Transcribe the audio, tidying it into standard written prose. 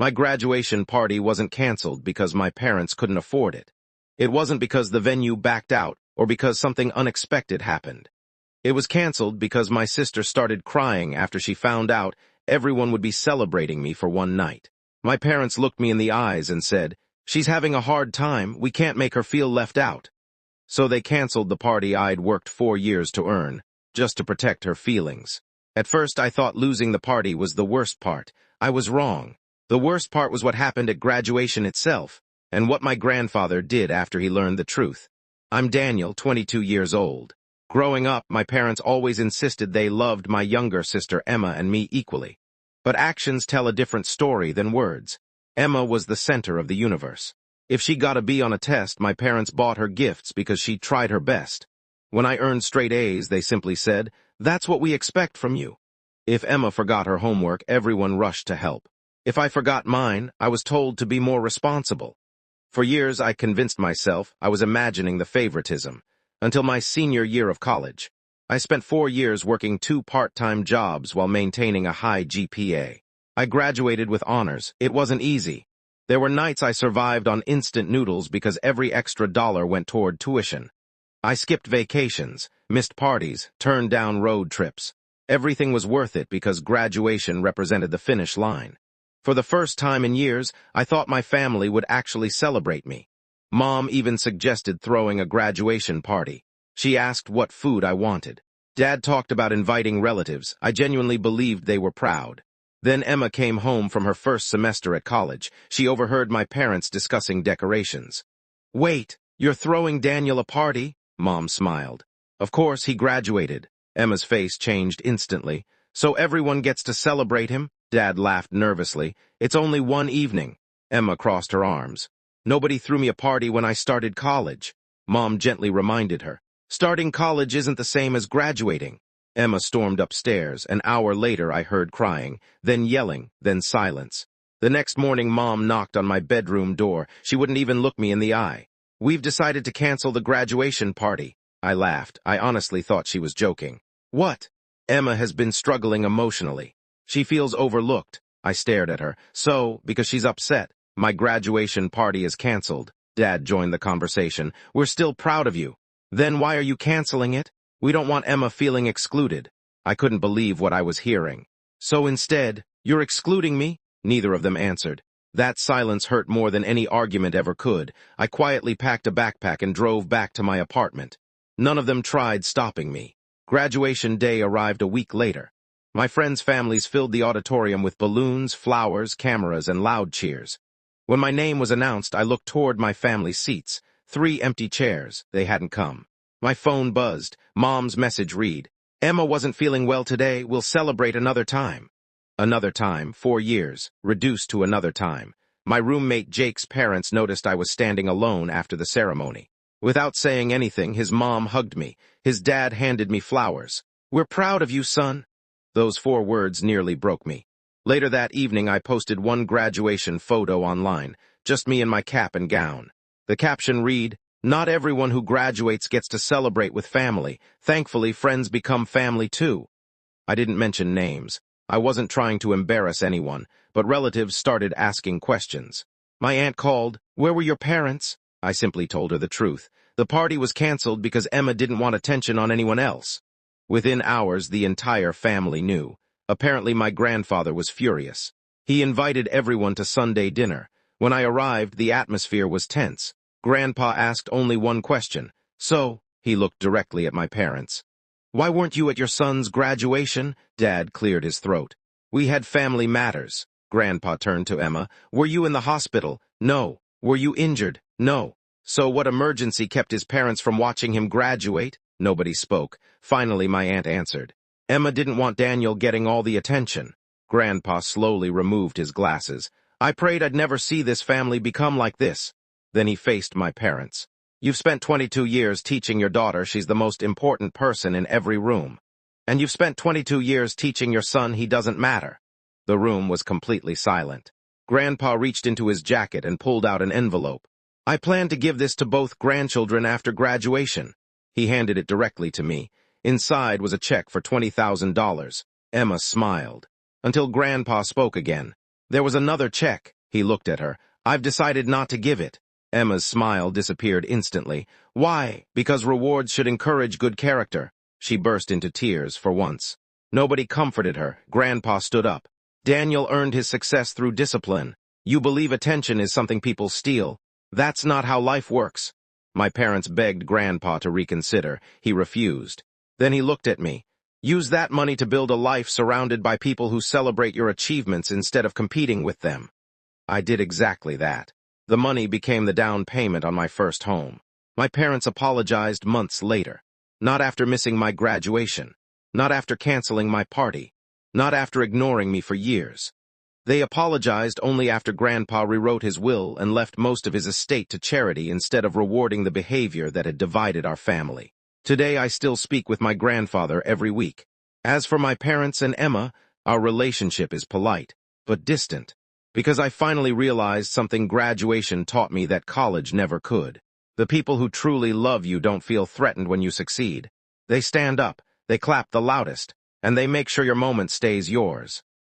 My graduation party wasn't canceled because my parents couldn't afford it. It wasn't because the venue backed out or because something unexpected happened. It was canceled because my sister started crying after she found out everyone would be celebrating me for one night. My parents looked me in the eyes and said, "She's having a hard time, we can't make her feel left out." So they canceled the party I'd worked 4 years to earn, just to protect her feelings. At first I thought losing the party was the worst part. I was wrong. The worst part was what happened at graduation itself, and what my grandfather did after he learned the truth. I'm Daniel, 22 years old. Growing up, my parents always insisted they loved my younger sister Emma and me equally. But actions tell a different story than words. Emma was the center of the universe. If she got a B on a test, my parents bought her gifts because she tried her best. When I earned straight A's, they simply said, "That's what we expect from you." If Emma forgot her homework, everyone rushed to help. If I forgot mine, I was told to be more responsible. For years, I convinced myself I was imagining the favoritism, until my senior year of college. I spent 4 years working 2 part-time jobs while maintaining a high GPA. I graduated with honors. It wasn't easy. There were nights I survived on instant noodles because every extra dollar went toward tuition. I skipped vacations, missed parties, turned down road trips. Everything was worth it because graduation represented the finish line. For the first time in years, I thought my family would actually celebrate me. Mom even suggested throwing a graduation party. She asked what food I wanted. Dad talked about inviting relatives. I genuinely believed they were proud. Then Emma came home from her first semester at college. She overheard my parents discussing decorations. "Wait, you're throwing Daniel a party?" Mom smiled. "Of course, he graduated." Emma's face changed instantly. "So everyone gets to celebrate him?" Dad laughed nervously. "It's only one evening." Emma crossed her arms. "Nobody threw me a party when I started college." Mom gently reminded her. "Starting college isn't the same as graduating." Emma stormed upstairs. An hour later, I heard crying, then yelling, then silence. The next morning, Mom knocked on my bedroom door. She wouldn't even look me in the eye. "We've decided to cancel the graduation party." I laughed. I honestly thought she was joking. "What?" "Emma has been struggling emotionally. She feels overlooked." I stared at her. "So, because she's upset, my graduation party is canceled." Dad joined the conversation. "We're still proud of you." "Then why are you canceling it?" "We don't want Emma feeling excluded." I couldn't believe what I was hearing. "So instead, you're excluding me?" Neither of them answered. That silence hurt more than any argument ever could. I quietly packed a backpack and drove back to my apartment. None of them tried stopping me. Graduation day arrived a week later. My friends' families filled the auditorium with balloons, flowers, cameras, and loud cheers. When my name was announced, I looked toward my family's seats. 3 empty chairs. They hadn't come. My phone buzzed. Mom's message read, "Emma wasn't feeling well today. We'll celebrate another time." Another time, 4 years, reduced to another time. My roommate Jake's parents noticed I was standing alone after the ceremony. Without saying anything, his mom hugged me. His dad handed me flowers. "We're proud of you, son." Those 4 words nearly broke me. Later that evening, I posted one graduation photo online, just me in my cap and gown. The caption read, "Not everyone who graduates gets to celebrate with family. Thankfully, friends become family too." I didn't mention names. I wasn't trying to embarrass anyone, but relatives started asking questions. My aunt called, "Where were your parents?" I simply told her the truth. The party was canceled because Emma didn't want attention on anyone else. Within hours, the entire family knew. Apparently, my grandfather was furious. He invited everyone to Sunday dinner. When I arrived, the atmosphere was tense. Grandpa asked only one question. "So," he looked directly at my parents. "Why weren't you at your son's graduation?" Dad cleared his throat. "We had family matters." Grandpa turned to Emma. "Were you in the hospital?" "No." "Were you injured?" "No." "So what emergency kept his parents from watching him graduate?" Nobody spoke. Finally, my aunt answered. "Emma didn't want Daniel getting all the attention." Grandpa slowly removed his glasses. "I prayed I'd never see this family become like this." Then he faced my parents. "You've spent 22 years teaching your daughter she's the most important person in every room. And you've spent 22 years teaching your son he doesn't matter." The room was completely silent. Grandpa reached into his jacket and pulled out an envelope. "I plan to give this to both grandchildren after graduation." He handed it directly to me. Inside was a check for $20,000. Emma smiled. Until Grandpa spoke again. There was another check. He looked at her. I've decided not to give it. Emma's smile disappeared instantly. Why? Because rewards should encourage good character. She burst into tears for once. Nobody comforted her. Grandpa stood up. Daniel earned his success through discipline. You believe attention is something people steal. That's not how life works. My parents begged Grandpa to reconsider. He refused. Then he looked at me. Use that money to build a life surrounded by people who celebrate your achievements instead of competing with them. I did exactly that. The money became the down payment on my first home. My parents apologized months later. Not after missing my graduation. Not after canceling my party. Not after ignoring me for years. They apologized only after Grandpa rewrote his will and left most of his estate to charity instead of rewarding the behavior that had divided our family. Today I still speak with my grandfather every week. As for my parents and Emma, our relationship is polite, but distant, because I finally realized something graduation taught me that college never could. The people who truly love you don't feel threatened when you succeed. They stand up, they clap the loudest, and they make sure your moment stays yours.